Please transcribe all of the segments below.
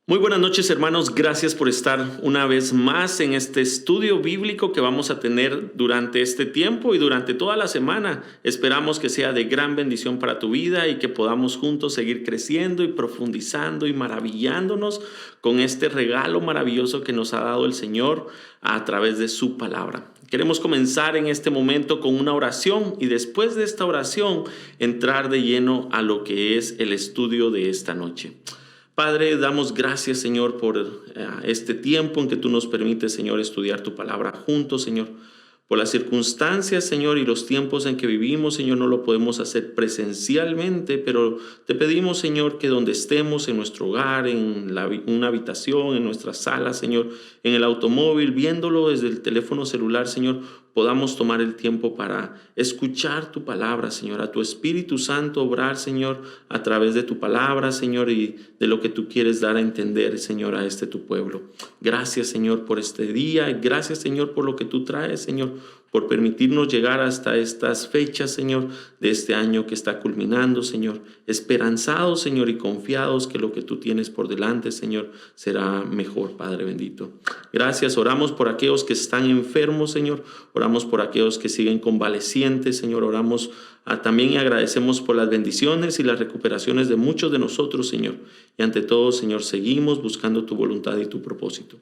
Muy buenas noches, hermanos. Gracias por estar una vez más en este estudio bíblico que vamos a tener durante este tiempo y durante toda la semana. Esperamos que sea de gran bendición para tu vida y que podamos juntos seguir creciendo y profundizando y maravillándonos con este regalo maravilloso que nos ha dado el Señor a través de su palabra. Queremos comenzar en este momento con una oración y después de esta oración entrar de lleno a lo que es el estudio de esta noche. Padre, damos gracias, Señor, por este tiempo en que tú nos permites, Señor, estudiar tu palabra juntos, Señor. Por las circunstancias, Señor, y los tiempos en que vivimos, Señor, no lo podemos hacer presencialmente, pero te pedimos, Señor, que donde estemos, en nuestro hogar, en una habitación, en nuestra sala, Señor, en el automóvil, viéndolo desde el teléfono celular, Señor, podamos tomar el tiempo para escuchar tu palabra, Señor, a tu Espíritu Santo obrar, Señor, a través de tu palabra, Señor, y de lo que tú quieres dar a entender, Señor, a tu pueblo. Gracias, Señor, por este día. Gracias, Señor, por lo que tú traes, Señor, por permitirnos llegar hasta estas fechas, Señor, de este año que está culminando, Señor. Esperanzados, Señor, y confiados que lo que tú tienes por delante, Señor, será mejor, Padre bendito. Gracias. Oramos por aquellos que están enfermos, Señor. Oramos por aquellos que siguen convalecientes, Señor. Oramos también y agradecemos por las bendiciones y las recuperaciones de muchos de nosotros, Señor. Y ante todo, Señor, seguimos buscando tu voluntad y tu propósito.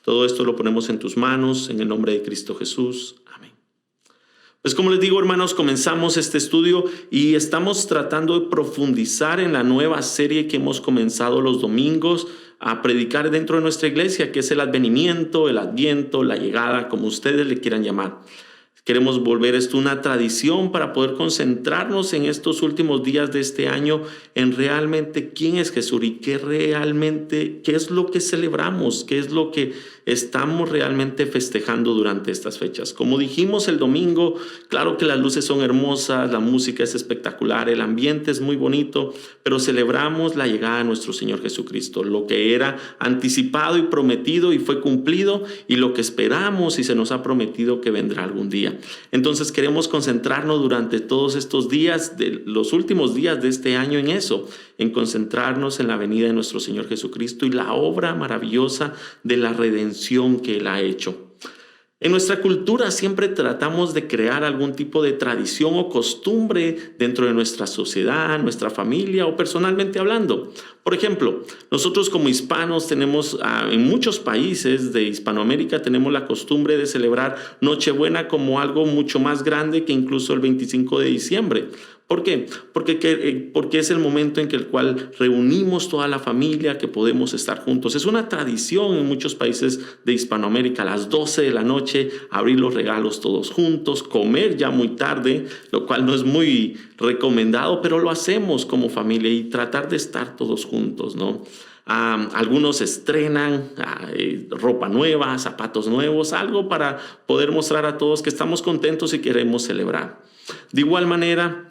Todo esto lo ponemos en tus manos, en el nombre de Cristo Jesús. Amén. Pues como les digo, hermanos, comenzamos este estudio y estamos tratando de profundizar en la nueva serie que hemos comenzado los domingos a predicar dentro de nuestra iglesia, que es el advenimiento, el adviento, la llegada, como ustedes le quieran llamar. Queremos volver esto una tradición para poder concentrarnos en estos últimos días de este año en realmente quién es Jesús y qué es lo que celebramos, qué es lo que estamos realmente festejando durante estas fechas. Como dijimos el domingo, claro que las luces son hermosas, la música es espectacular, el ambiente es muy bonito, pero celebramos la llegada de nuestro Señor Jesucristo, lo que era anticipado y prometido y fue cumplido y lo que esperamos y se nos ha prometido que vendrá algún día. Entonces queremos concentrarnos durante todos estos días, de los últimos días de este año, en eso, en concentrarnos en la venida de nuestro Señor Jesucristo y la obra maravillosa de la redención que Él ha hecho. En nuestra cultura siempre tratamos de crear algún tipo de tradición o costumbre dentro de nuestra sociedad, nuestra familia o personalmente hablando. Por ejemplo, nosotros como hispanos tenemos, en muchos países de Hispanoamérica, tenemos la costumbre de celebrar Nochebuena como algo mucho más grande que incluso el 25 de diciembre. ¿Por qué? Porque es el momento en el cual reunimos toda la familia, que podemos estar juntos. Es una tradición en muchos países de Hispanoamérica, a las 12 de la noche, abrir los regalos todos juntos, comer ya muy tarde, lo cual no es muy recomendado, pero lo hacemos como familia y tratar de estar todos juntos, ¿no? Algunos estrenan ropa nueva, zapatos nuevos, algo para poder mostrar a todos que estamos contentos y queremos celebrar. De igual manera,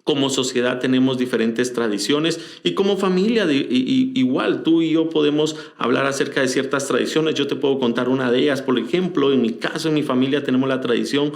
como sociedad tenemos diferentes tradiciones y como familia igual tú y yo podemos hablar acerca de ciertas tradiciones. Yo te puedo contar una de ellas. Por ejemplo, en mi caso, en mi familia tenemos la tradición,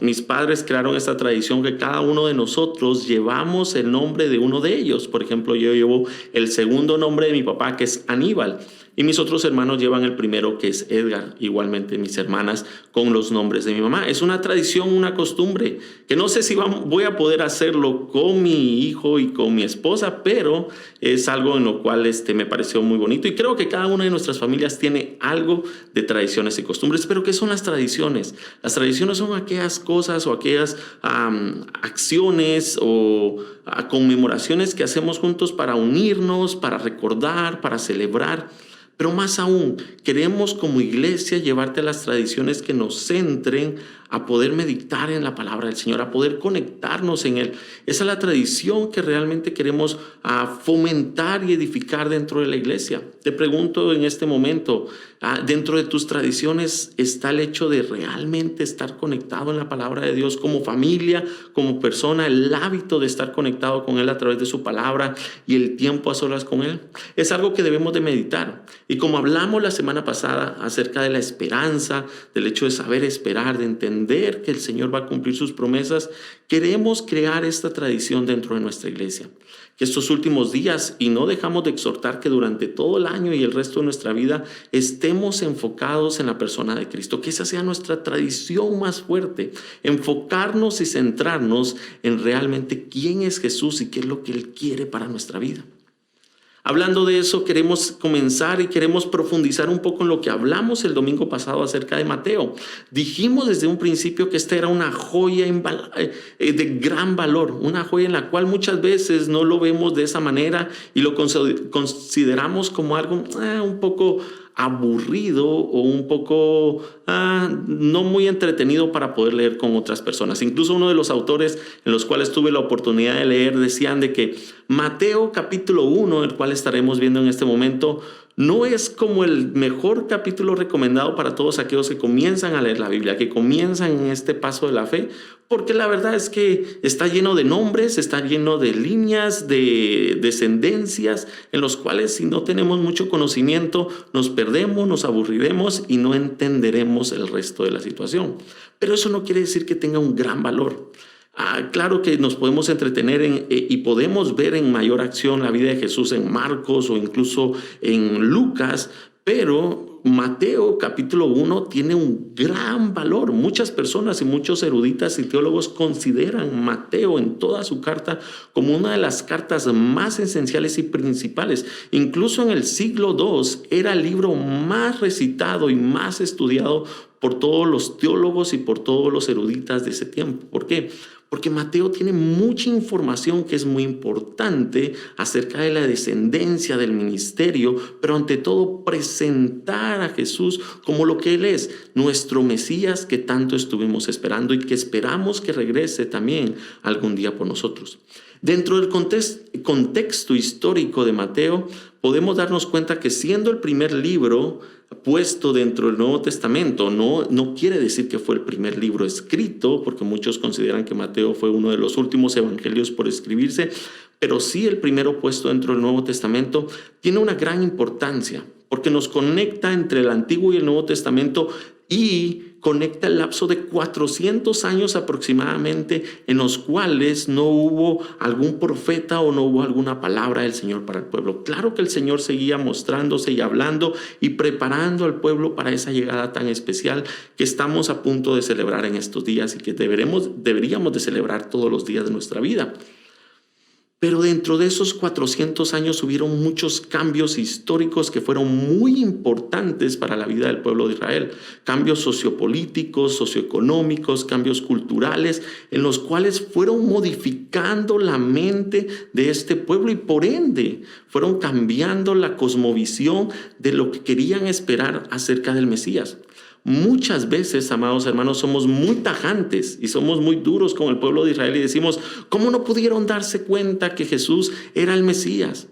mis padres crearon esta tradición que cada uno de nosotros llevamos el nombre de uno de ellos. Por ejemplo, yo llevo el segundo nombre de mi papá, que es Aníbal. Y mis otros hermanos llevan el primero, que es Edgar. Igualmente mis hermanas con los nombres de mi mamá. Es una tradición, una costumbre, que no sé si voy a poder hacerlo con mi hijo y con mi esposa, pero es algo en lo cual me pareció muy bonito. Y creo que cada una de nuestras familias tiene algo de tradiciones y costumbres. Pero ¿qué son las tradiciones? Las tradiciones son aquellas cosas o aquellas acciones o conmemoraciones que hacemos juntos para unirnos, para recordar, para celebrar. Pero más aún, queremos como iglesia llevarte a las tradiciones que nos centren a poder meditar en la palabra del Señor, a poder conectarnos en Él. Esa es la tradición que realmente queremos fomentar y edificar dentro de la iglesia. Te pregunto en este momento, dentro de tus tradiciones está el hecho de realmente estar conectado en la palabra de Dios como familia, como persona, el hábito de estar conectado con Él a través de su palabra y el tiempo a solas con Él. Es algo que debemos de meditar. Y como hablamos la semana pasada acerca de la esperanza, del hecho de saber esperar, de entender entender que el Señor va a cumplir sus promesas, queremos crear esta tradición dentro de nuestra iglesia. Que estos últimos días, y no dejamos de exhortar que durante todo el año y el resto de nuestra vida estemos enfocados en la persona de Cristo, que esa sea nuestra tradición más fuerte, enfocarnos y centrarnos en realmente quién es Jesús y qué es lo que Él quiere para nuestra vida. Hablando de eso, queremos comenzar y queremos profundizar un poco en lo que hablamos el domingo pasado acerca de Mateo. Dijimos desde un principio que esta era una joya de gran valor, una joya en la cual muchas veces no lo vemos de esa manera y lo consideramos como algo un poco aburrido o un poco no muy entretenido para poder leer con otras personas. Incluso uno de los autores en los cuales tuve la oportunidad de leer decían de que Mateo capítulo 1, el cual estaremos viendo en este momento, no es como el mejor capítulo recomendado para todos aquellos que comienzan a leer la Biblia, que comienzan en este paso de la fe, porque la verdad es que está lleno de nombres, está lleno de líneas, de descendencias, en los cuales si no tenemos mucho conocimiento, nos perdemos, nos aburriremos y no entenderemos el resto de la situación. Pero eso no quiere decir que tenga un gran valor. Claro que nos podemos entretener y podemos ver en mayor acción la vida de Jesús en Marcos o incluso en Lucas, pero Mateo capítulo 1 tiene un gran valor. Muchas personas y muchos eruditas y teólogos consideran Mateo en toda su carta como una de las cartas más esenciales y principales. Incluso en el siglo II era el libro más recitado y más estudiado por todos los teólogos y por todos los eruditas de ese tiempo. ¿Por qué? Porque Mateo tiene mucha información que es muy importante acerca de la descendencia del ministerio, pero ante todo presentar a Jesús como lo que Él es, nuestro Mesías que tanto estuvimos esperando y que esperamos que regrese también algún día por nosotros. Dentro del contexto histórico de Mateo, podemos darnos cuenta que siendo el primer libro puesto dentro del Nuevo Testamento, no quiere decir que fue el primer libro escrito, porque muchos consideran que Mateo fue uno de los últimos evangelios por escribirse, pero sí el primero puesto dentro del Nuevo Testamento tiene una gran importancia, porque nos conecta entre el Antiguo y el Nuevo Testamento y conecta el lapso de 400 años aproximadamente en los cuales no hubo algún profeta o no hubo alguna palabra del Señor para el pueblo. Claro que el Señor seguía mostrándose y hablando y preparando al pueblo para esa llegada tan especial que estamos a punto de celebrar en estos días y que deberíamos de celebrar todos los días de nuestra vida. Pero dentro de esos 400 años hubieron muchos cambios históricos que fueron muy importantes para la vida del pueblo de Israel. Cambios sociopolíticos, socioeconómicos, cambios culturales, en los cuales fueron modificando la mente de este pueblo y por ende fueron cambiando la cosmovisión de lo que querían esperar acerca del Mesías. Muchas veces, amados hermanos, somos muy tajantes y somos muy duros con el pueblo de Israel y decimos, ¿cómo no pudieron darse cuenta que Jesús era el Mesías?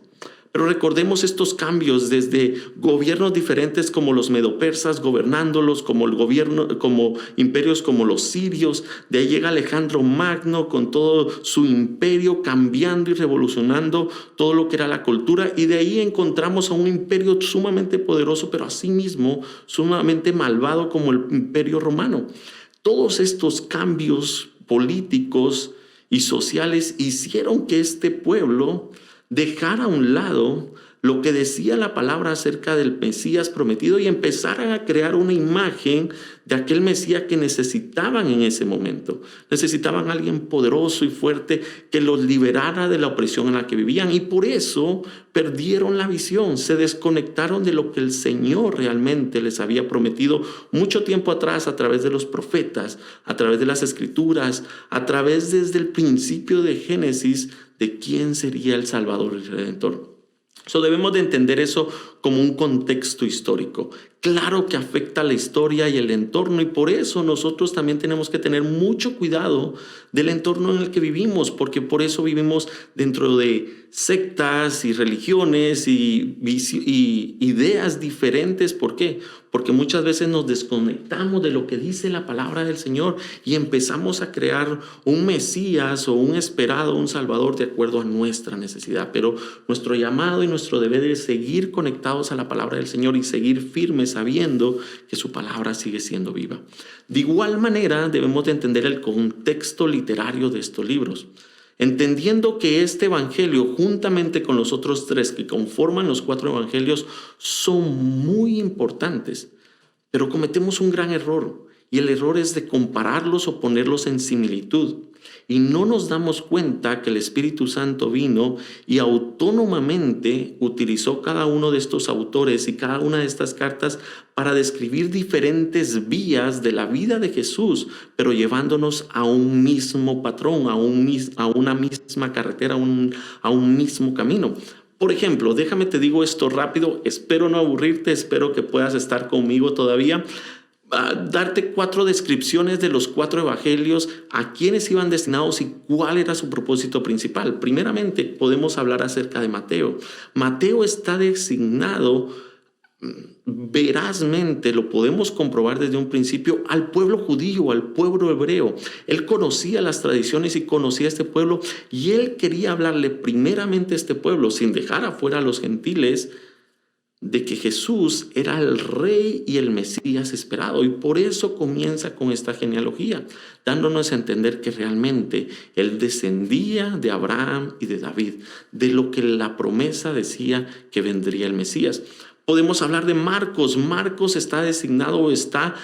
Pero recordemos estos cambios desde gobiernos diferentes como los medopersas gobernándolos, como imperios como los sirios. De ahí llega Alejandro Magno con todo su imperio cambiando y revolucionando todo lo que era la cultura. Y de ahí encontramos a un imperio sumamente poderoso, pero asimismo sumamente malvado como el imperio romano. Todos estos cambios políticos y sociales hicieron que este pueblo dejar a un lado lo que decía la palabra acerca del Mesías prometido y empezaran a crear una imagen de aquel Mesías que necesitaban en ese momento. Necesitaban a alguien poderoso y fuerte que los liberara de la opresión en la que vivían y por eso perdieron la visión, se desconectaron de lo que el Señor realmente les había prometido mucho tiempo atrás a través de los profetas, a través de las Escrituras, a través desde el principio de Génesis de quién sería el Salvador y el Redentor. Debemos de entender eso como un contexto histórico. Claro que afecta a la historia y el entorno y por eso nosotros también tenemos que tener mucho cuidado del entorno en el que vivimos, porque por eso vivimos dentro de sectas y religiones y ideas diferentes. ¿Por qué? Porque muchas veces nos desconectamos de lo que dice la palabra del Señor y empezamos a crear un Mesías o un esperado, un Salvador de acuerdo a nuestra necesidad. Pero nuestro llamado y nuestro deber es seguir conectados a la palabra del Señor y seguir firmes sabiendo que su palabra sigue siendo viva. De igual manera, debemos de entender el contexto literario de estos libros. Entendiendo que este evangelio, juntamente con los otros 3 que conforman los 4 evangelios, son muy importantes, pero cometemos un gran error, y el error es de compararlos o ponerlos en similitud. Y no nos damos cuenta que el Espíritu Santo vino y autónomamente utilizó cada uno de estos autores y cada una de estas cartas para describir diferentes vías de la vida de Jesús, pero llevándonos a un mismo patrón, a una misma carretera, a un mismo camino. Por ejemplo, déjame te digo esto rápido, espero no aburrirte, espero que puedas estar conmigo todavía. Darte 4 descripciones de los 4 evangelios, a quiénes iban destinados y cuál era su propósito principal. Primeramente, podemos hablar acerca de Mateo. Mateo está designado verazmente, lo podemos comprobar desde un principio, al pueblo judío, al pueblo hebreo. Él conocía las tradiciones y conocía a este pueblo, y él quería hablarle primeramente a este pueblo, sin dejar afuera a los gentiles, de que Jesús era el rey y el Mesías esperado. Y por eso comienza con esta genealogía, dándonos a entender que realmente él descendía de Abraham y de David, de lo que la promesa decía que vendría el Mesías. Podemos hablar de Marcos. Marcos está designado o está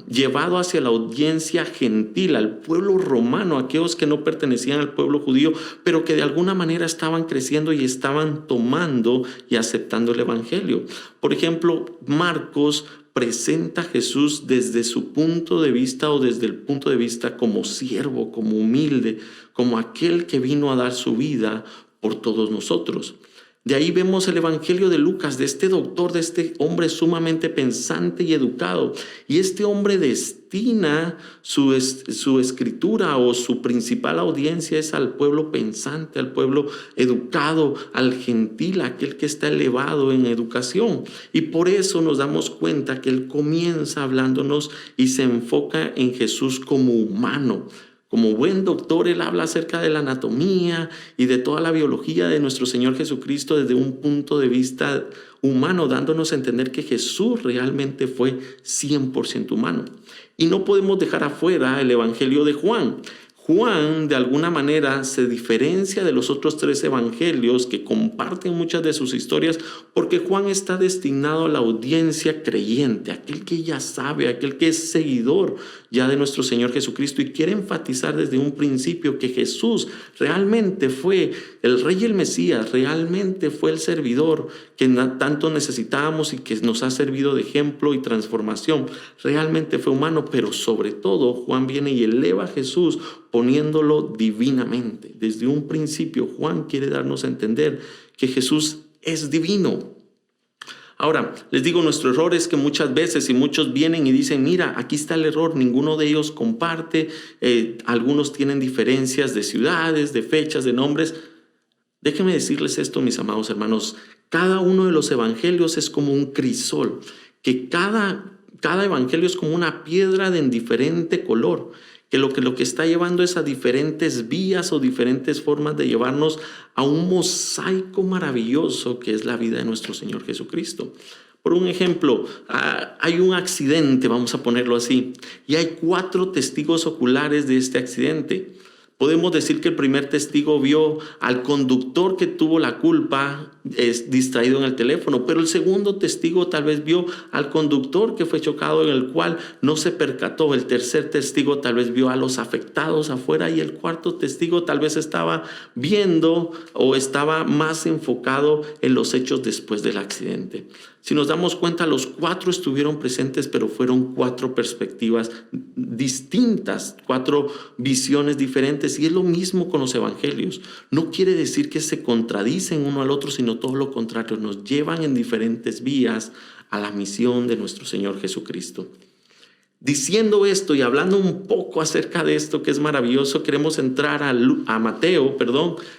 llevado hacia la audiencia gentil, al pueblo romano, aquellos que no pertenecían al pueblo judío, pero que de alguna manera estaban creciendo y estaban tomando y aceptando el evangelio. Por ejemplo, Marcos presenta a Jesús desde su punto de vista o desde el punto de vista como siervo, como humilde, como aquel que vino a dar su vida por todos nosotros. De ahí vemos el evangelio de Lucas, de este doctor, de este hombre sumamente pensante y educado. Y este hombre destina su escritura o su principal audiencia es al pueblo pensante, al pueblo educado, al gentil, aquel que está elevado en educación. Y por eso nos damos cuenta que él comienza hablándonos y se enfoca en Jesús como humano. Como buen doctor, él habla acerca de la anatomía y de toda la biología de nuestro Señor Jesucristo desde un punto de vista humano, dándonos a entender que Jesús realmente fue 100% humano. Y no podemos dejar afuera el evangelio de Juan. Juan, de alguna manera, se diferencia de los otros 3 evangelios que comparten muchas de sus historias, porque Juan está destinado a la audiencia creyente, aquel que ya sabe, aquel que es seguidor ya de nuestro Señor Jesucristo y quiere enfatizar desde un principio que Jesús realmente fue el Rey y el Mesías, realmente fue el servidor que tanto necesitábamos y que nos ha servido de ejemplo y transformación. Realmente fue humano, pero sobre todo Juan viene y eleva a Jesús poniéndolo divinamente. Desde un principio Juan quiere darnos a entender que Jesús es divino. Ahora, les digo, nuestro error es que muchas veces y muchos vienen y dicen, mira, aquí está el error, ninguno de ellos comparte, algunos tienen diferencias de ciudades, de fechas, de nombres. Déjenme decirles esto, mis amados hermanos, cada uno de los evangelios es como un crisol, que cada evangelio es como una piedra de diferente color, que lo que está llevando es a diferentes vías o diferentes formas de llevarnos a un mosaico maravilloso que es la vida de nuestro Señor Jesucristo. Por un ejemplo, hay un accidente, vamos a ponerlo así, y hay 4 testigos oculares de este accidente. Podemos decir que el primer testigo vio al conductor que tuvo la culpa distraído en el teléfono, pero el segundo testigo tal vez vio al conductor que fue chocado en el cual no se percató. El tercer testigo tal vez vio a los afectados afuera y el cuarto testigo tal vez estaba viendo o estaba más enfocado en los hechos después del accidente. Si nos damos cuenta, los 4 estuvieron presentes, pero fueron 4 perspectivas distintas, 4 visiones diferentes. Y es lo mismo con los evangelios. No quiere decir que se contradicen uno al otro, sino todo lo contrario. Nos llevan en diferentes vías a la misión de nuestro Señor Jesucristo. Diciendo esto y hablando un poco acerca de esto que es maravilloso, queremos entrar a Mateo,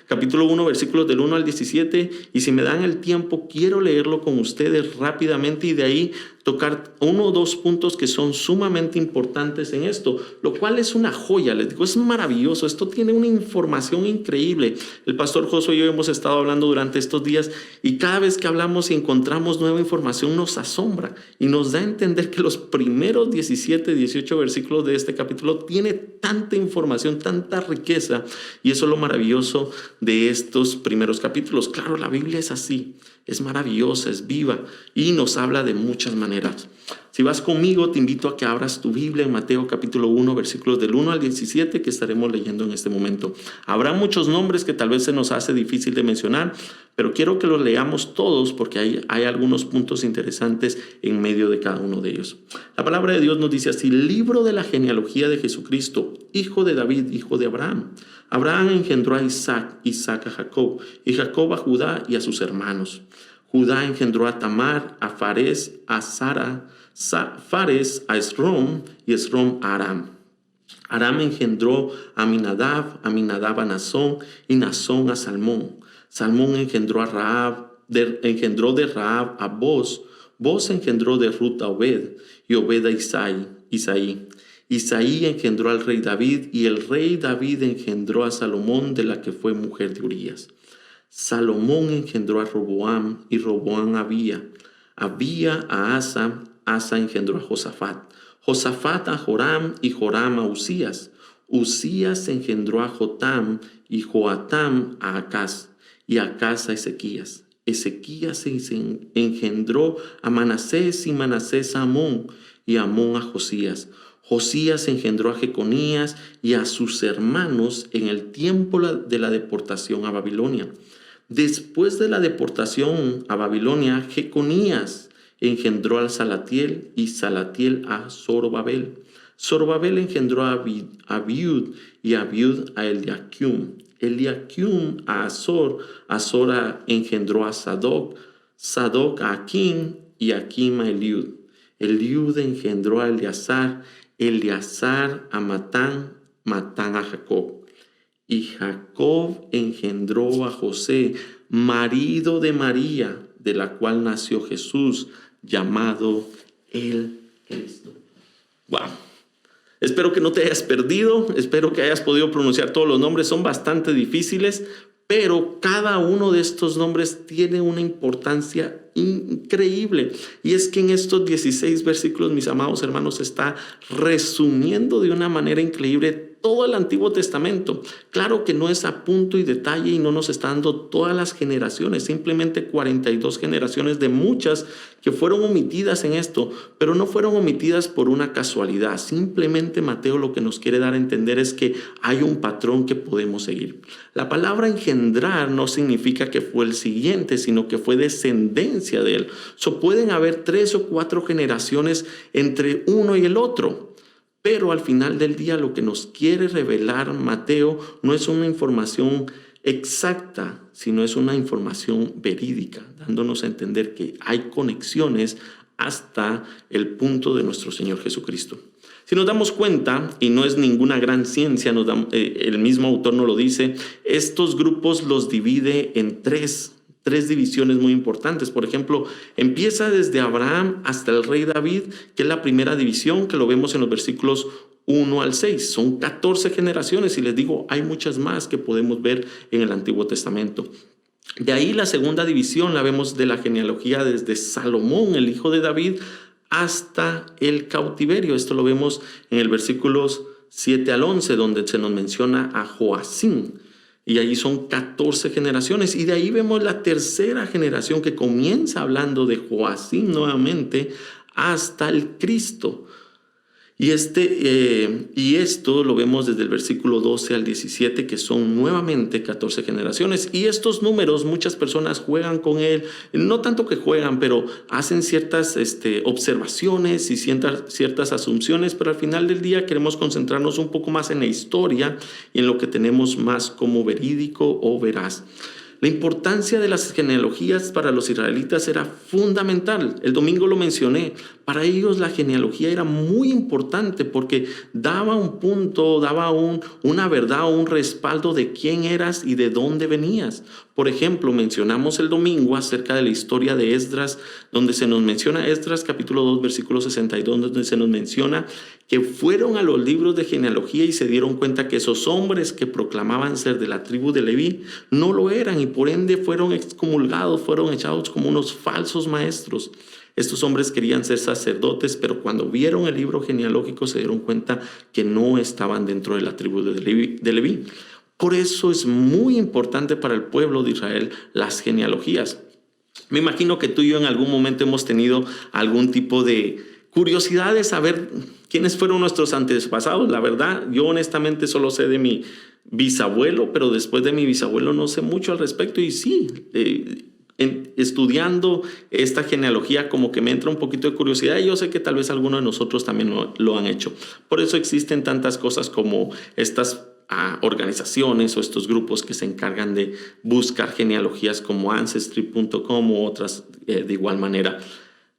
capítulo 1, versículos del 1 al 17. Y si me dan el tiempo, quiero leerlo con ustedes rápidamente y de ahí tocar uno o dos puntos que son sumamente importantes en esto, lo cual es una joya, les digo, es maravilloso. Esto tiene una información increíble. El pastor Josué y yo hemos estado hablando durante estos días y cada vez que hablamos y encontramos nueva información nos asombra y nos da a entender que los primeros 17, 18 versículos de este capítulo tiene tanta información, tanta riqueza, y eso es lo maravilloso de estos primeros capítulos. Claro, la Biblia es así. Es maravillosa, es viva y nos habla de muchas maneras. Si vas conmigo, te invito a que abras tu Biblia en Mateo capítulo 1, versículos del 1 al 17 que estaremos leyendo en este momento. Habrá muchos nombres que tal vez se nos hace difícil de mencionar, pero quiero que los leamos todos porque hay algunos puntos interesantes en medio de cada uno de ellos. La palabra de Dios nos dice así: libro de la genealogía de Jesucristo, hijo de David, hijo de Abraham. Abraham engendró a Isaac, Isaac a Jacob, y Jacob a Judá y a sus hermanos. Judá engendró a Tamar, a Fares, a Sara, Fares a Esrom y Esrom a Aram. Aram engendró a Aminadab, Aminadab a Nazón y Nazón a Salmón. Salmón engendró engendró de Rahab a Boz. Boz engendró de Ruth a Obed y Obed a Isaí. Isaí engendró al rey David y el rey David engendró a Salomón, de la que fue mujer de Urías. Salomón engendró a Roboam y Roboam a Abía. Abía a Asa, Asa engendró a Josafat. Josafat a Joram y Joram a Usías. Usías engendró a Jotam y Joatam a Acaz y Acaz a Ezequías. Ezequías engendró a Manasés y Manasés a Amón y Amón a Josías. Josías engendró a Jeconías y a sus hermanos en el tiempo de la deportación a Babilonia. Después de la deportación a Babilonia, Jeconías engendró a Salatiel y Salatiel a Zorobabel. Zorobabel engendró a Abiud y Abiud a Eliakim. Eliakim a Azor. Azor engendró a Sadoc. Sadoc a Akim y Akim a Eliud. Eliud engendró a Eleazar. Eleazar a Matán. Matán a Jacob. Y Jacob engendró a José, marido de María, de la cual nació Jesús, llamado el Cristo. ¡Wow! Espero que no te hayas perdido, espero que hayas podido pronunciar todos los nombres. Son bastante difíciles, pero cada uno de estos nombres tiene una importancia increíble. Y es que en estos 16 versículos, mis amados hermanos, está resumiendo de una manera increíble todo el Antiguo Testamento. Claro que no es a punto y detalle y no nos está dando todas las generaciones, simplemente 42 generaciones de muchas que fueron omitidas en esto, pero no fueron omitidas por una casualidad. Simplemente Mateo lo que nos quiere dar a entender es que hay un patrón que podemos seguir. La palabra engendrar no significa que fue el siguiente, sino que fue descendencia de él. Pueden haber 3 o 4 generaciones entre uno y el otro. Pero al final del día lo que nos quiere revelar Mateo no es una información exacta, sino es una información verídica, dándonos a entender que hay conexiones hasta el punto de nuestro Señor Jesucristo. Si nos damos cuenta, y no es ninguna gran ciencia, el mismo autor nos lo dice, estos grupos los divide en tres divisiones muy importantes. Por ejemplo, empieza desde Abraham hasta el rey David, que es la primera división, que lo vemos en los versículos 1 al 6. Son 14 generaciones y les digo, hay muchas más que podemos ver en el Antiguo Testamento. De ahí la segunda división la vemos de la genealogía desde Salomón, el hijo de David, hasta el cautiverio. Esto lo vemos en el versículos 7 al 11, donde se nos menciona a Joacim. Y allí son 14 generaciones. Y de ahí vemos la tercera generación que comienza hablando de Joacim nuevamente hasta el Cristo. Y esto lo vemos desde el versículo 12 al 17, que son nuevamente 14 generaciones. Y estos números muchas personas juegan con él, no tanto que juegan, pero hacen ciertas observaciones y ciertas asunciones, pero al final del día queremos concentrarnos un poco más en la historia y en lo que tenemos más como verídico o veraz. La importancia de las genealogías para los israelitas era fundamental. El domingo lo mencioné. Para ellos la genealogía era muy importante porque daba un punto, daba una verdad o un respaldo de quién eras y de dónde venías. Por ejemplo, mencionamos el domingo acerca de la historia de Esdras, donde se nos menciona Esdras capítulo 2, versículo 62, donde se nos menciona que fueron a los libros de genealogía y se dieron cuenta que esos hombres que proclamaban ser de la tribu de Leví no lo eran y por ende fueron excomulgados, fueron echados como unos falsos maestros. Estos hombres querían ser sacerdotes, pero cuando vieron el libro genealógico se dieron cuenta que no estaban dentro de la tribu de Leví. Por eso es muy importante para el pueblo de Israel las genealogías. Me imagino que tú y yo en algún momento hemos tenido algún tipo de curiosidad de saber quiénes fueron nuestros antepasados. La verdad, yo honestamente solo sé de mi bisabuelo, pero después de mi bisabuelo no sé mucho al respecto. Y sí, estudiando esta genealogía como que me entra un poquito de curiosidad y yo sé que tal vez algunos de nosotros también lo han hecho. Por eso existen tantas cosas como estas organizaciones o estos grupos que se encargan de buscar genealogías como Ancestry.com u otras de igual manera.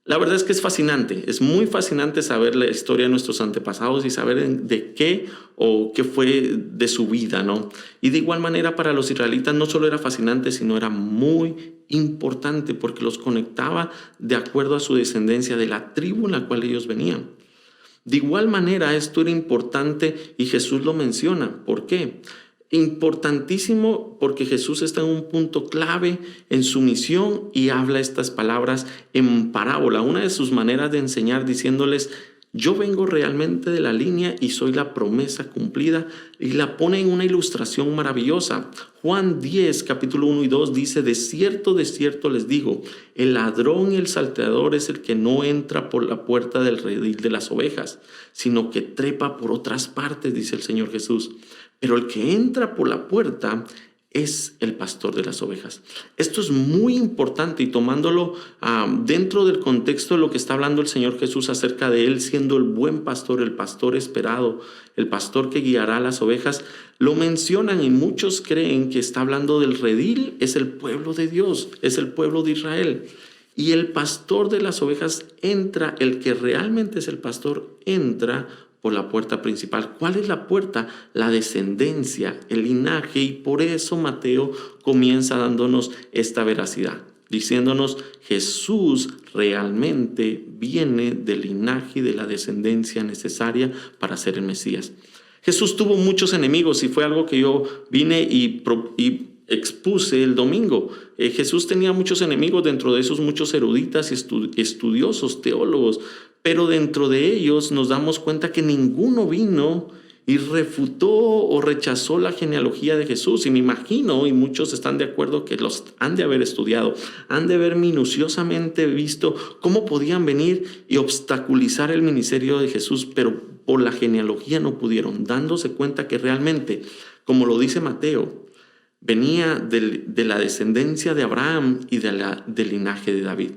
La verdad es que es fascinante, es muy fascinante saber la historia de nuestros antepasados y saber de qué o qué fue de su vida, ¿no? Y de igual manera para los israelitas no solo era fascinante, sino era muy importante porque los conectaba de acuerdo a su descendencia de la tribu en la cual ellos venían. De igual manera esto era importante y Jesús lo menciona. ¿Por qué? Importantísimo porque Jesús está en un punto clave en su misión y habla estas palabras en parábola, una de sus maneras de enseñar diciéndoles: yo vengo realmente de la línea y soy la promesa cumplida, y la pone en una ilustración maravillosa. Juan 10, capítulo 1 y 2 dice: de cierto les digo, el ladrón y el salteador es el que no entra por la puerta del redil de las ovejas, sino que trepa por otras partes, dice el Señor Jesús. Pero el que entra por la puerta es el pastor de las ovejas. Esto es muy importante y tomándolo dentro del contexto de lo que está hablando el Señor Jesús acerca de Él siendo el buen pastor, el pastor esperado, el pastor que guiará a las ovejas, lo mencionan y muchos creen que está hablando del redil, es el pueblo de Dios, es el pueblo de Israel. Y el pastor de las ovejas entra, el que realmente es el pastor, entra por la puerta principal. ¿Cuál es la puerta? La descendencia, el linaje, y por eso Mateo comienza dándonos esta veracidad, diciéndonos: Jesús realmente viene del linaje y de la descendencia necesaria para ser el Mesías. Jesús tuvo muchos enemigos y fue algo que yo vine y expuse el domingo. Jesús tenía muchos enemigos, dentro de esos muchos eruditas y estudiosos, teólogos, pero dentro de ellos nos damos cuenta que ninguno vino y refutó o rechazó la genealogía de Jesús. Y me imagino, y muchos están de acuerdo, que los han de haber estudiado, han de haber minuciosamente visto cómo podían venir y obstaculizar el ministerio de Jesús, pero por la genealogía no pudieron, dándose cuenta que realmente, como lo dice Mateo, venía de la descendencia de Abraham y del linaje de David.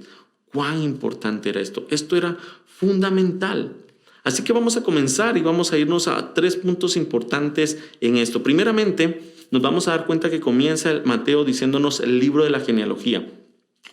¿Cuán importante era esto? Esto era fundamental. Así que vamos a comenzar y vamos a irnos a 3 puntos importantes en esto. Primeramente, nos vamos a dar cuenta que comienza Mateo diciéndonos el libro de la genealogía.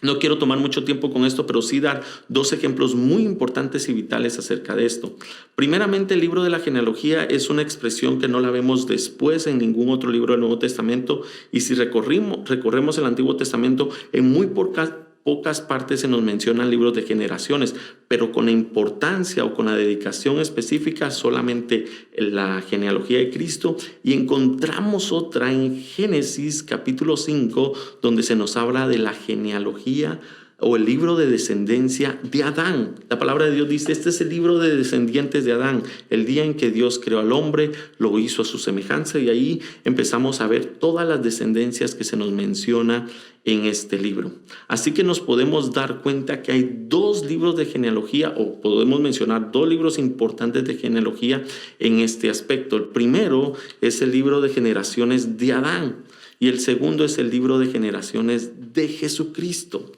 No quiero tomar mucho tiempo con esto, pero sí dar 2 ejemplos muy importantes y vitales acerca de esto. Primeramente, el libro de la genealogía es una expresión que no la vemos después en ningún otro libro del Nuevo Testamento. Y si recorremos el Antiguo Testamento, en muy pocas partes se nos mencionan libros de generaciones, pero con la importancia o con la dedicación específica solamente en la genealogía de Cristo. Y encontramos otra en Génesis capítulo 5, donde se nos habla de la genealogía o el libro de descendencia de Adán. La palabra de Dios dice: este es el libro de descendientes de Adán. El día en que Dios creó al hombre, lo hizo a su semejanza, y ahí empezamos a ver todas las descendencias que se nos menciona en este libro. Así que nos podemos dar cuenta que hay 2 libros de genealogía, o podemos mencionar 2 libros importantes de genealogía en este aspecto. El primero es el libro de generaciones de Adán y el segundo es el libro de generaciones de Jesucristo.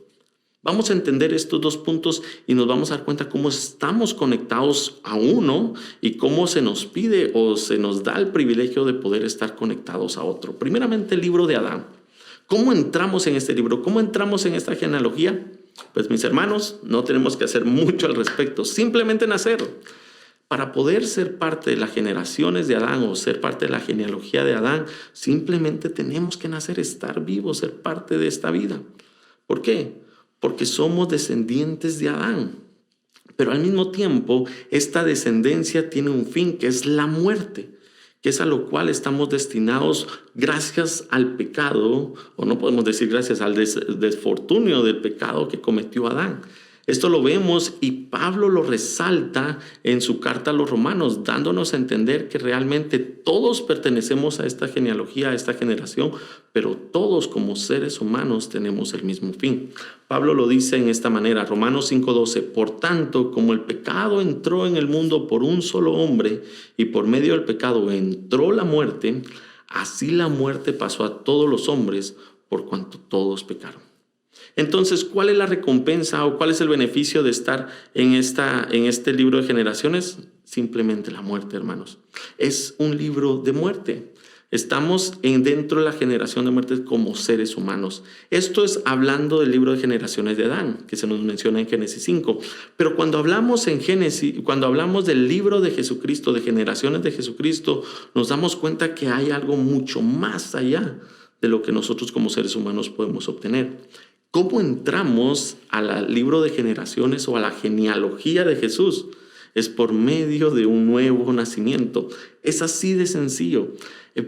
Vamos a entender estos 2 puntos y nos vamos a dar cuenta cómo estamos conectados a uno y cómo se nos pide o se nos da el privilegio de poder estar conectados a otro. Primeramente, el libro de Adán. ¿Cómo entramos en este libro? ¿Cómo entramos en esta genealogía? Pues mis hermanos, no tenemos que hacer mucho al respecto, simplemente nacer. Para poder ser parte de las generaciones de Adán o ser parte de la genealogía de Adán, simplemente tenemos que nacer, estar vivos, ser parte de esta vida. ¿Por qué? Porque somos descendientes de Adán. Pero al mismo tiempo, esta descendencia tiene un fin, que es la muerte, que es a lo cual estamos destinados gracias al pecado, o no podemos decir gracias al desfortunio del pecado que cometió Adán. Esto lo vemos y Pablo lo resalta en su carta a los Romanos, dándonos a entender que realmente todos pertenecemos a esta genealogía, a esta generación, pero todos como seres humanos tenemos el mismo fin. Pablo lo dice en esta manera, Romanos 5:12, por tanto, como el pecado entró en el mundo por un solo hombre y por medio del pecado entró la muerte, así la muerte pasó a todos los hombres por cuanto todos pecaron. Entonces, ¿cuál es la recompensa o cuál es el beneficio de estar en este libro de generaciones? Simplemente la muerte, hermanos. Es un libro de muerte. Estamos dentro de la generación de muerte como seres humanos. Esto es hablando del libro de generaciones de Adán, que se nos menciona en Génesis 5. Pero cuando hablamos en Génesis, cuando hablamos del libro de Jesucristo, de generaciones de Jesucristo, nos damos cuenta que hay algo mucho más allá de lo que nosotros como seres humanos podemos obtener. ¿Cómo entramos al libro de generaciones o a la genealogía de Jesús? Es por medio de un nuevo nacimiento. Es así de sencillo,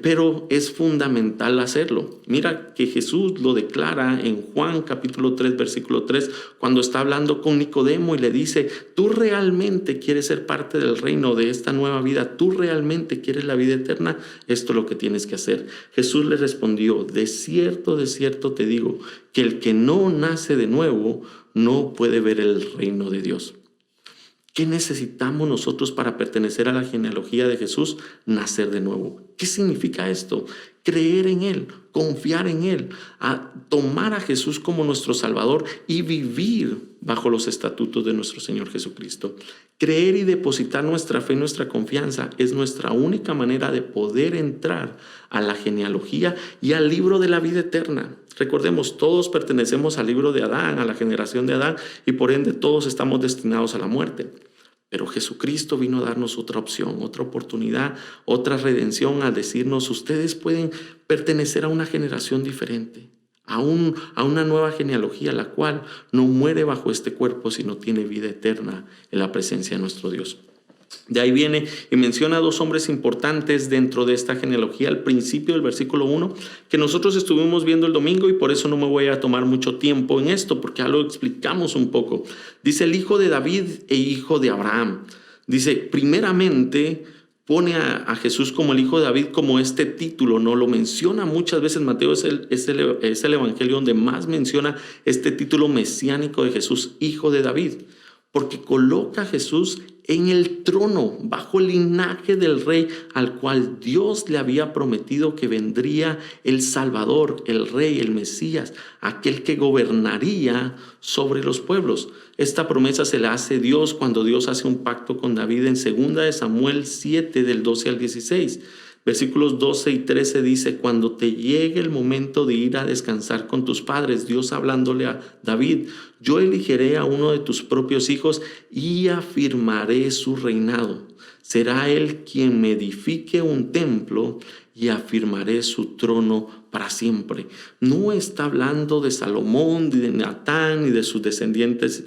pero es fundamental hacerlo. Mira que Jesús lo declara en Juan capítulo 3, versículo 3, cuando está hablando con Nicodemo y le dice, ¿tú realmente quieres ser parte del reino de esta nueva vida? ¿Tú realmente quieres la vida eterna? Esto es lo que tienes que hacer. Jesús le respondió, de cierto te digo, que el que no nace de nuevo no puede ver el reino de Dios. ¿Qué necesitamos nosotros para pertenecer a la genealogía de Jesús? Nacer de nuevo. ¿Qué significa esto? Creer en Él, confiar en Él, a tomar a Jesús como nuestro Salvador y vivir bajo los estatutos de nuestro Señor Jesucristo. Creer y depositar nuestra fe y nuestra confianza es nuestra única manera de poder entrar a la genealogía y al libro de la vida eterna. Recordemos, todos pertenecemos al libro de Adán, a la generación de Adán, y por ende todos estamos destinados a la muerte. Pero Jesucristo vino a darnos otra opción, otra oportunidad, otra redención, al decirnos, ustedes pueden pertenecer a una generación diferente, a una nueva genealogía, la cual no muere bajo este cuerpo, sino tiene vida eterna en la presencia de nuestro Dios. De ahí viene y menciona a dos hombres importantes dentro de esta genealogía al principio del versículo 1 que nosotros estuvimos viendo el domingo y por eso no me voy a tomar mucho tiempo en esto porque ya lo explicamos un poco. Dice el hijo de David e hijo de Abraham. Dice primeramente pone a Jesús como el hijo de David como este título, ¿no? Lo menciona muchas veces. Mateo es el evangelio donde más menciona este título mesiánico de Jesús, hijo de David. Porque coloca a Jesús en el trono, bajo el linaje del rey al cual Dios le había prometido que vendría el Salvador, el rey, el Mesías, aquel que gobernaría sobre los pueblos. Esta promesa se la hace Dios cuando Dios hace un pacto con David en 2 Samuel 7, del 12 al 16. Versículos 12 y 13 dice, cuando te llegue el momento de ir a descansar con tus padres, Dios hablándole a David, yo elegiré a uno de tus propios hijos y afirmaré su reinado. Será él quien me edifique un templo y afirmaré su trono para siempre. No está hablando de Salomón, ni de Natán, ni de sus descendientes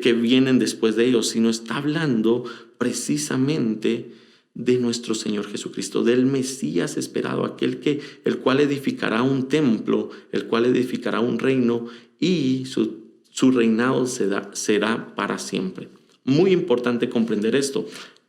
que vienen después de ellos, sino está hablando precisamente de nuestro Señor Jesucristo, del Mesías esperado, el cual edificará un templo, el cual edificará un reino y su reinado será para siempre. Muy importante comprender esto.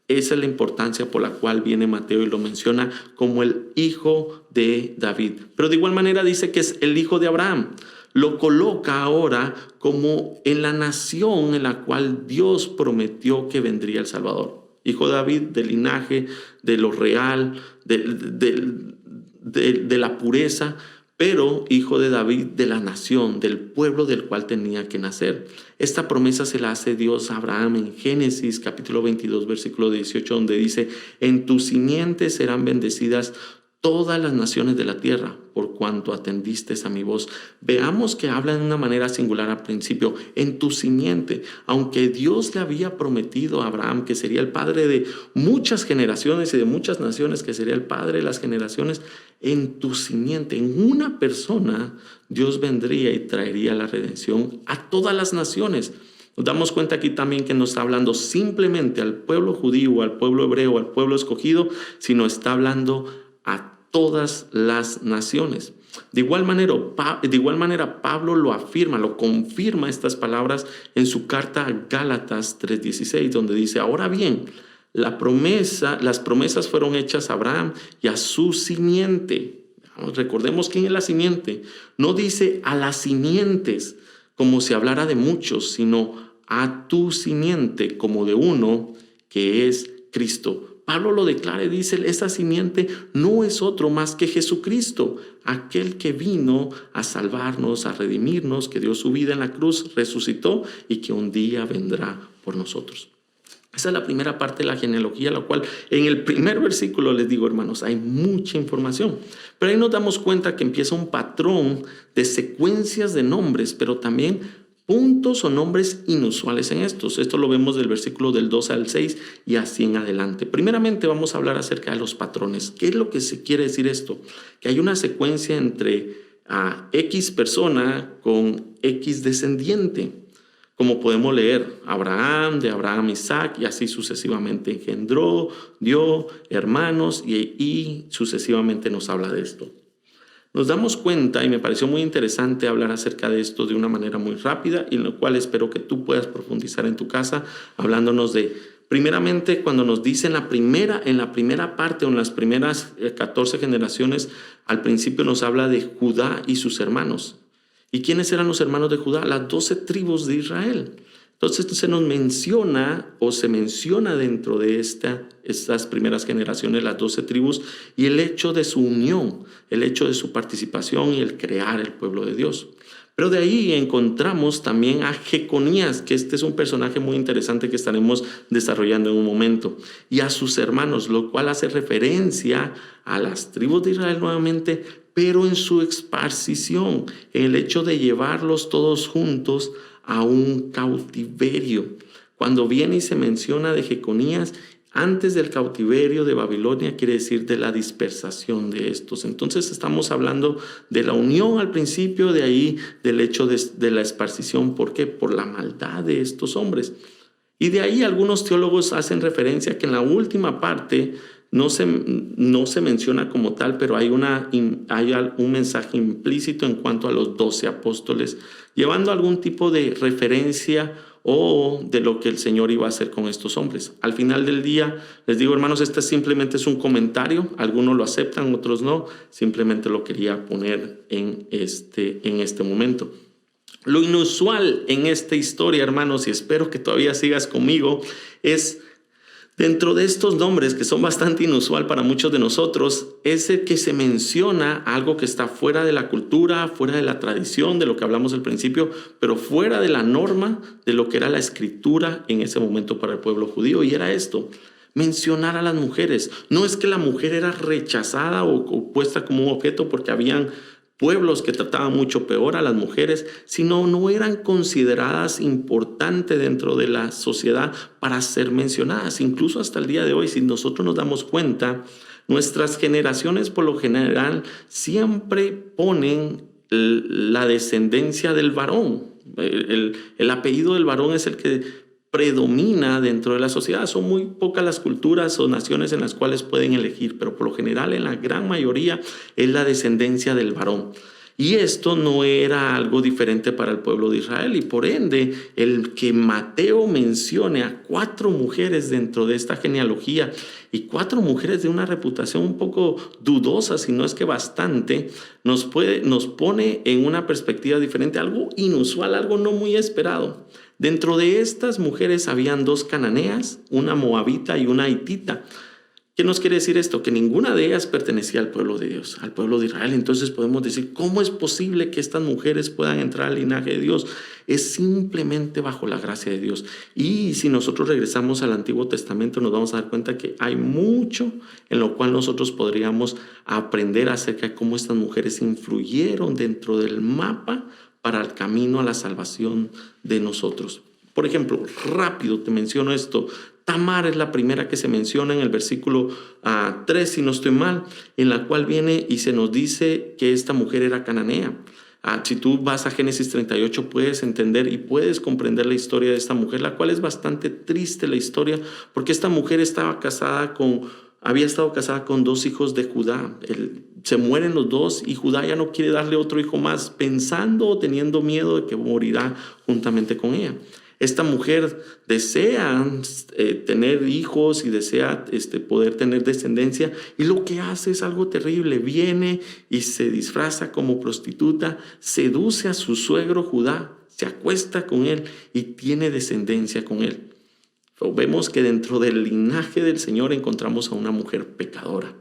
Esa es la importancia por la cual viene Mateo y lo menciona como el hijo de David. Pero de igual manera dice que es el hijo de Abraham. Lo coloca ahora como en la nación en la cual Dios prometió que vendría el Salvador. Hijo de David, del linaje, de lo real, de la pureza, pero hijo de David, de la nación, del pueblo del cual tenía que nacer. Esta promesa se la hace Dios a Abraham en Génesis capítulo 22, versículo 18, donde dice, en tu simiente serán bendecidas todas las naciones de la tierra, por cuanto atendiste a mi voz. Veamos que habla de una manera singular al principio, en tu simiente. Aunque Dios le había prometido a Abraham que sería el padre de muchas generaciones y de muchas naciones, que sería el padre de las generaciones, en tu simiente, en una persona, Dios vendría y traería la redención a todas las naciones. Nos damos cuenta aquí también que no está hablando simplemente al pueblo judío, al pueblo hebreo, al pueblo escogido, sino está hablando a todas las naciones. De igual manera, Pablo lo afirma, lo confirma estas palabras en su carta a Gálatas 3:16, donde dice: ahora bien, las promesas fueron hechas a Abraham y a su simiente. Recordemos quién es la simiente. No dice a las simientes como si hablara de muchos, sino a tu simiente como de uno, que es Cristo. Pablo lo declara y dice: esa simiente no es otro más que Jesucristo, aquel que vino a salvarnos, a redimirnos, que dio su vida en la cruz, resucitó y que un día vendrá por nosotros. Esa es la primera parte de la genealogía, la cual en el primer versículo, les digo, hermanos, hay mucha información. Pero ahí nos damos cuenta que empieza un patrón de secuencias de nombres, pero también puntos o nombres inusuales en estos. Esto lo vemos del versículo del 2 al 6 y así en adelante. Primeramente vamos a hablar acerca de los patrones. ¿Qué es lo que se quiere decir esto? Que hay una secuencia entre X persona con X descendiente. Como podemos leer, Abraham, de Abraham Isaac, y así sucesivamente engendró, dio hermanos, y sucesivamente nos habla de esto. Nos damos cuenta, y me pareció muy interesante hablar acerca de esto de una manera muy rápida, y en lo cual espero que tú puedas profundizar en tu casa, hablándonos de, primeramente, cuando nos dice en la primera parte o en las primeras 14 generaciones, al principio nos habla de Judá y sus hermanos. ¿Y quiénes eran los hermanos de Judá? Las 12 tribus de Israel. Entonces se nos menciona o se menciona dentro de estas primeras generaciones las 12 tribus y el hecho de su unión, el hecho de su participación y el crear el pueblo de Dios. Pero de ahí encontramos también a Jeconías, que este es un personaje muy interesante que estaremos desarrollando en un momento, y a sus hermanos, lo cual hace referencia a las tribus de Israel nuevamente, pero en su esparcición, en el hecho de llevarlos todos juntos a un cautiverio. Cuando viene y se menciona de Jeconías, antes del cautiverio de Babilonia, quiere decir de la dispersación de estos. Entonces estamos hablando de la unión al principio, de ahí del hecho de la esparcición. ¿Por qué? Por la maldad de estos hombres. Y de ahí algunos teólogos hacen referencia a que en la última parte no se menciona como tal, pero hay un mensaje implícito en cuanto a los 12 apóstoles, llevando algún tipo de referencia o de lo que el Señor iba a hacer con estos hombres. Al final del día, les digo, hermanos, este simplemente es un comentario. Algunos lo aceptan, otros no. Simplemente lo quería poner en este momento. Lo inusual en esta historia, hermanos, y espero que todavía sigas conmigo, es dentro de estos nombres que son bastante inusual para muchos de nosotros, es el que se menciona algo que está fuera de la cultura, fuera de la tradición, de lo que hablamos al principio, pero fuera de la norma de lo que era la escritura en ese momento para el pueblo judío. Y era esto: mencionar a las mujeres. No es que la mujer era rechazada o puesta como un objeto porque habían pueblos que trataban mucho peor a las mujeres, sino no eran consideradas importantes dentro de la sociedad para ser mencionadas. Incluso hasta el día de hoy, si nosotros nos damos cuenta, nuestras generaciones por lo general siempre ponen la descendencia del varón. El apellido del varón es el que predomina dentro de la sociedad. Son muy pocas las culturas o naciones en las cuales pueden elegir, pero por lo general en la gran mayoría es la descendencia del varón. Y esto no era algo diferente para el pueblo de Israel, y por ende el que Mateo mencione a 4 mujeres dentro de esta genealogía, y 4 mujeres de una reputación un poco dudosa, si no es que bastante, nos pone en una perspectiva diferente, algo inusual, algo no muy esperado. Dentro de estas mujeres habían 2 cananeas, una moabita y una hitita, ¿Qué nos quiere decir esto? Que ninguna de ellas pertenecía al pueblo de Dios, al pueblo de Israel. Entonces podemos decir, ¿cómo es posible que estas mujeres puedan entrar al linaje de Dios? Es simplemente bajo la gracia de Dios. Y si nosotros regresamos al Antiguo Testamento, nos vamos a dar cuenta que hay mucho en lo cual nosotros podríamos aprender acerca de cómo estas mujeres influyeron dentro del mapa para el camino a la salvación de nosotros. Por ejemplo, rápido te menciono esto. Tamar es la primera que se menciona en el versículo 3, si no estoy mal, en la cual viene y se nos dice que esta mujer era cananea. Si tú vas a Génesis 38 puedes entender y puedes comprender la historia de esta mujer, la cual es bastante triste la historia, porque esta mujer había estado casada con 2 hijos de Judá. Se mueren los 2 y Judá ya no quiere darle otro hijo más, pensando o teniendo miedo de que morirá juntamente con ella. Esta mujer desea tener hijos y desea poder tener descendencia, y lo que hace es algo terrible. Viene y se disfraza como prostituta, seduce a su suegro Judá, se acuesta con él y tiene descendencia con él. Pero vemos que dentro del linaje del Señor encontramos a una mujer pecadora.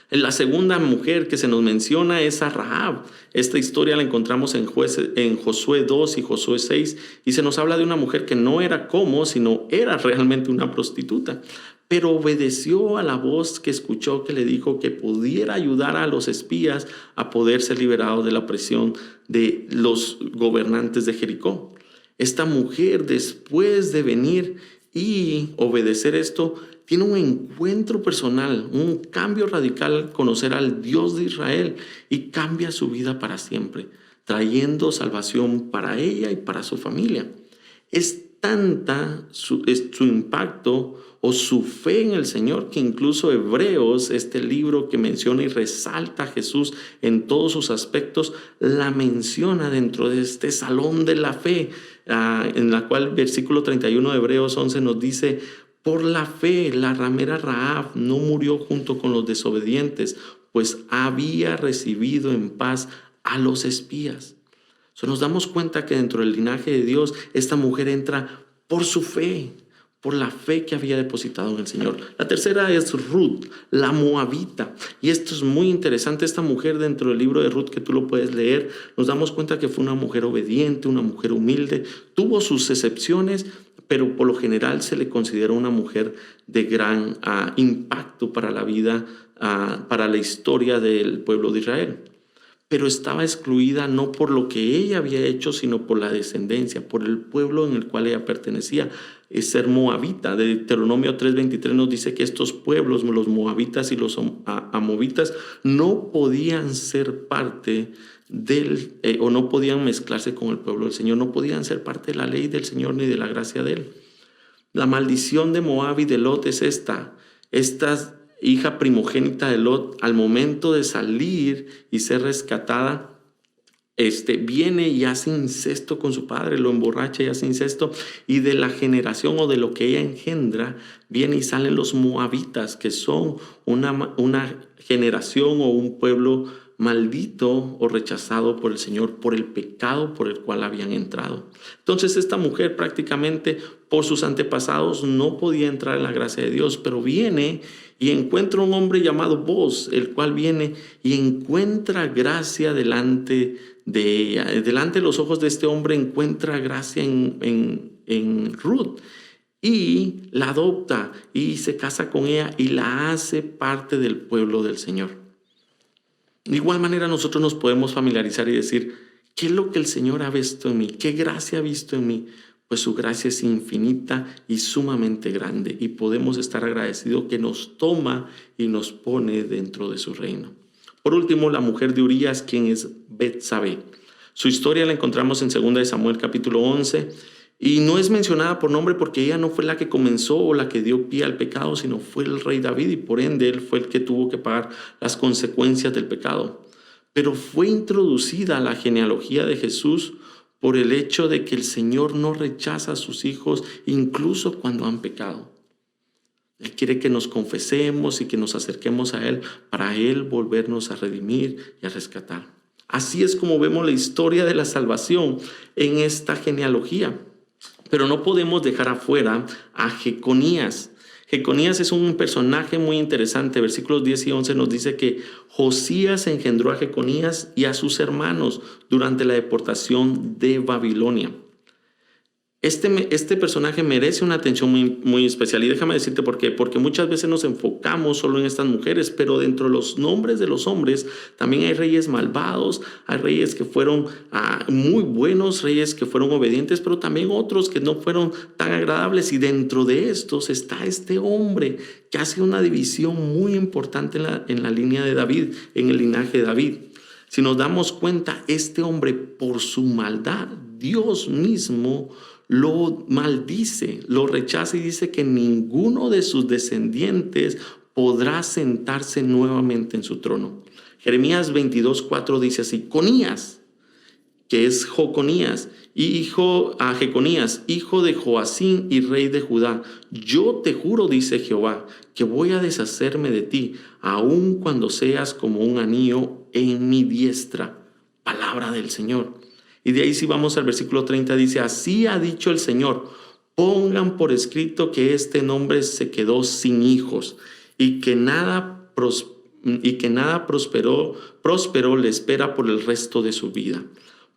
La segunda mujer que se nos menciona es a Rahab. Esta historia la encontramos en Josué 2 y Josué 6, y se nos habla de una mujer que no era sino era realmente una prostituta, pero obedeció a la voz que escuchó, que le dijo que pudiera ayudar a los espías a poder ser liberados de la opresión de los gobernantes de Jericó. Esta mujer, después de venir y obedecer esto, tiene un encuentro personal, un cambio radical al conocer al Dios de Israel, y cambia su vida para siempre, trayendo salvación para ella y para su familia. Es tanta su impacto o su fe en el Señor que incluso Hebreos, este libro que menciona y resalta a Jesús en todos sus aspectos, la menciona dentro de este salón de la fe, en la cual versículo 31 de Hebreos 11 nos dice: por la fe, la ramera Rahab no murió junto con los desobedientes, pues había recibido en paz a los espías. Nos damos cuenta que dentro del linaje de Dios, esta mujer entra por su fe, por la fe que había depositado en el Señor. La tercera es Ruth, la moabita. Y esto es muy interesante. Esta mujer, dentro del libro de Ruth, que tú lo puedes leer, nos damos cuenta que fue una mujer obediente, una mujer humilde. Tuvo sus excepciones, pero por lo general se le considera una mujer de gran impacto para la vida, para la historia del pueblo de Israel. Pero estaba excluida no por lo que ella había hecho, sino por la descendencia, por el pueblo en el cual ella pertenecía, es ser moabita. De Deuteronomio 3:23 nos dice que estos pueblos, los moabitas y los amovitas, no podían ser parte o no podían mezclarse con el pueblo del Señor, no podían ser parte de la ley del Señor ni de la gracia de Él. La maldición de Moab y de Lot es esta hija primogénita de Lot, al momento de salir y ser rescatada, viene y hace incesto con su padre, lo emborracha y hace incesto, y de la generación o de lo que ella engendra, viene y salen los moabitas, que son una generación o un pueblo maldito o rechazado por el Señor por el pecado por el cual habían entrado. Entonces esta mujer prácticamente por sus antepasados no podía entrar en la gracia de Dios, pero viene y encuentra un hombre llamado Boaz, el cual viene y encuentra gracia delante de ella. Delante de los ojos de este hombre encuentra gracia en Ruth, y la adopta y se casa con ella y la hace parte del pueblo del Señor. De igual manera nosotros nos podemos familiarizar y decir: ¿qué es lo que el Señor ha visto en mí? ¿Qué gracia ha visto en mí? Pues su gracia es infinita y sumamente grande, y podemos estar agradecidos que nos toma y nos pone dentro de su reino. Por último, la mujer de Urías, quien es Betsabé. Su historia la encontramos en 2 Samuel capítulo 11, y no es mencionada por nombre porque ella no fue la que comenzó o la que dio pie al pecado, sino fue el rey David, y por ende él fue el que tuvo que pagar las consecuencias del pecado. Pero fue introducida a la genealogía de Jesús por el hecho de que el Señor no rechaza a sus hijos incluso cuando han pecado. Él quiere que nos confesemos y que nos acerquemos a Él para Él volvernos a redimir y a rescatar. Así es como vemos la historia de la salvación en esta genealogía. Pero no podemos dejar afuera a Jeconías. Jeconías es un personaje muy interesante. Versículos 10 y 11 nos dice que Josías engendró a Jeconías y a sus hermanos durante la deportación de Babilonia. Este personaje merece una atención muy especial, y déjame decirte por qué. Porque muchas veces nos enfocamos solo en estas mujeres, pero dentro de los nombres de los hombres también hay reyes malvados, hay reyes que fueron muy buenos, reyes que fueron obedientes, pero también otros que no fueron tan agradables. Y dentro de estos está este hombre que hace una división muy importante en la línea de David, en el linaje de David. Si nos damos cuenta, este hombre, por su maldad, Dios mismo lo maldice, lo rechaza y dice que ninguno de sus descendientes podrá sentarse nuevamente en su trono. Jeremías 22:4 dice así: Conías, que es Joconías, Jeconías, hijo de Joacín y rey de Judá, yo te juro, dice Jehová, que voy a deshacerme de ti, aun cuando seas como un anillo en mi diestra. Palabra del Señor. Y de ahí, si vamos al versículo 30, dice: así ha dicho el Señor, pongan por escrito que este nombre se quedó sin hijos y que nada próspero le espera por el resto de su vida,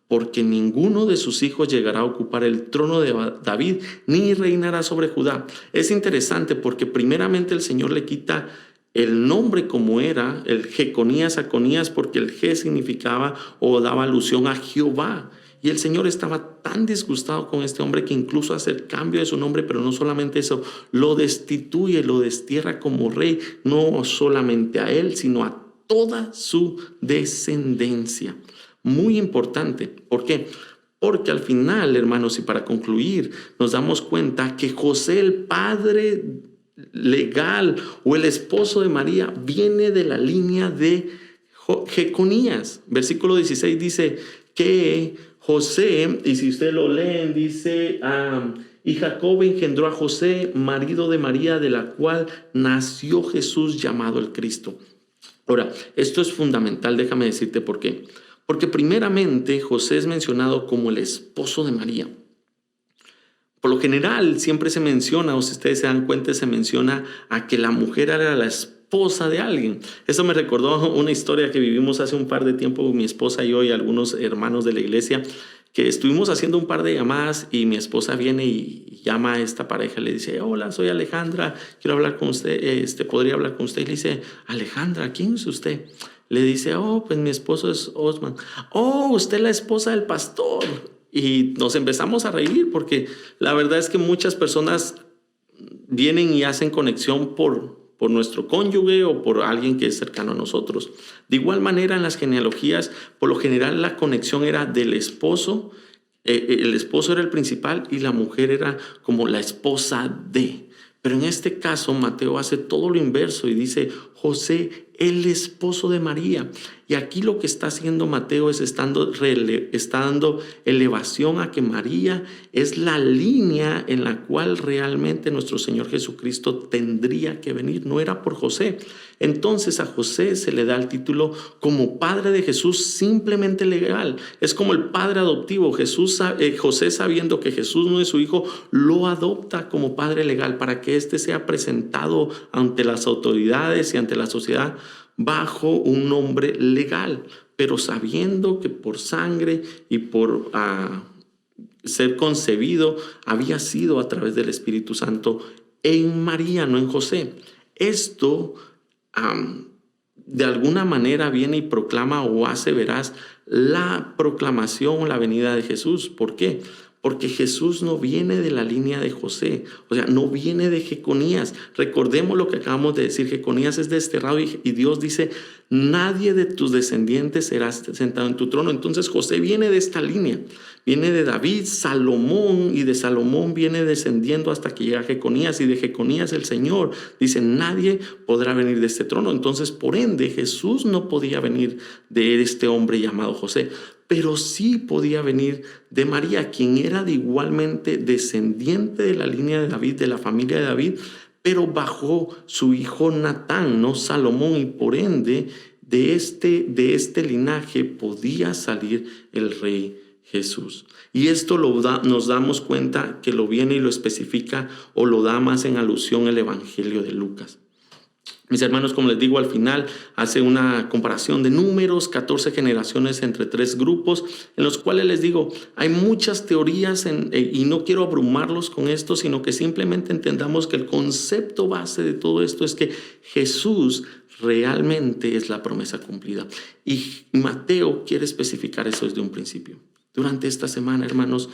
porque ninguno de sus hijos llegará a ocupar el trono de David ni reinará sobre Judá. Es interesante porque primeramente el Señor le quita el nombre como era, el Jeconías a Conías, porque el G significaba o daba alusión a Jehová. Y el Señor estaba tan disgustado con este hombre que incluso hace el cambio de su nombre, pero no solamente eso, lo destituye, lo destierra como rey, no solamente a él, sino a toda su descendencia. Muy importante. ¿Por qué? Porque al final, hermanos, y para concluir, nos damos cuenta que José, el padre legal o el esposo de María, viene de la línea de Jeconías. Versículo 16 dice que José, y si usted lo leen, dice: y Jacob engendró a José, marido de María, de la cual nació Jesús llamado el Cristo. Ahora, esto es fundamental, déjame decirte por qué. Porque primeramente José es mencionado como el esposo de María. Por lo general siempre se menciona, o si ustedes se dan cuenta, se menciona a que la mujer era la esposa de alguien. Eso me recordó una historia que vivimos hace un par de tiempo, mi esposa y yo y algunos hermanos de la iglesia, que estuvimos haciendo un par de llamadas y mi esposa viene y llama a esta pareja, le dice: hola, soy Alejandra, quiero hablar con usted, ¿podría hablar con usted? Y le dice: Alejandra, ¿quién es usted? Le dice: pues mi esposo es Osman. Usted es la esposa del pastor. Y nos empezamos a reír porque la verdad es que muchas personas vienen y hacen conexión por nuestro cónyuge o por alguien que es cercano a nosotros. De igual manera, en las genealogías, por lo general la conexión era del esposo. El esposo era el principal y la mujer era como la esposa de. Pero en este caso, Mateo hace todo lo inverso y dice: José, el esposo de María. Y aquí lo que está haciendo Mateo es está dando elevación a que María es la línea en la cual realmente nuestro Señor Jesucristo tendría que venir. No era por José. Entonces a José se le da el título como padre de Jesús, simplemente legal. Es como el padre adoptivo. José, sabiendo que Jesús no es su hijo, lo adopta como padre legal para que éste sea presentado ante las autoridades y ante la sociedad bajo un nombre legal, pero sabiendo que por sangre y por ser concebido había sido a través del Espíritu Santo en María, no en José. Esto de alguna manera viene y proclama o hace veraz la proclamación o la venida de Jesús. ¿Por qué? Porque Jesús no viene de la línea de José, o sea, no viene de Jeconías. Recordemos lo que acabamos de decir: Jeconías es desterrado y Dios dice: nadie de tus descendientes será sentado en tu trono. Entonces José viene de esta línea, viene de David, Salomón, y de Salomón viene descendiendo hasta que llega Jeconías, y de Jeconías el Señor dice: nadie podrá venir de este trono. Entonces, por ende, Jesús no podía venir de este hombre llamado José, pero sí podía venir de María, quien era igualmente descendiente de la línea de David, de la familia de David, pero bajo su hijo Natán, no Salomón, y por ende de este linaje podía salir el rey Jesús. Y esto nos damos cuenta que lo viene y lo especifica o lo da más en alusión el Evangelio de Lucas. Mis hermanos, como les digo, al final hace una comparación de números, 14 generaciones entre 3 grupos, en los cuales les digo, hay muchas teorías y no quiero abrumarlos con esto, sino que simplemente entendamos que el concepto base de todo esto es que Jesús realmente es la promesa cumplida. Y Mateo quiere especificar eso desde un principio. Durante esta semana, hermanos,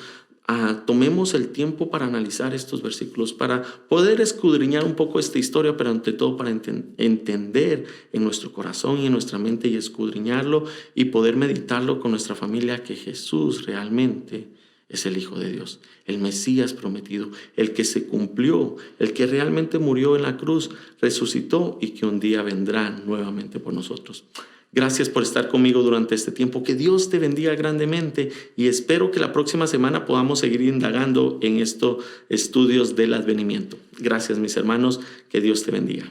tomemos el tiempo para analizar estos versículos, para poder escudriñar un poco esta historia, pero ante todo para entender en nuestro corazón y en nuestra mente y escudriñarlo y poder meditarlo con nuestra familia que Jesús realmente es el Hijo de Dios, el Mesías prometido, el que se cumplió, el que realmente murió en la cruz, resucitó y que un día vendrá nuevamente por nosotros. Gracias por estar conmigo durante este tiempo. Que Dios te bendiga grandemente y espero que la próxima semana podamos seguir indagando en estos estudios del advenimiento. Gracias, mis hermanos. Que Dios te bendiga.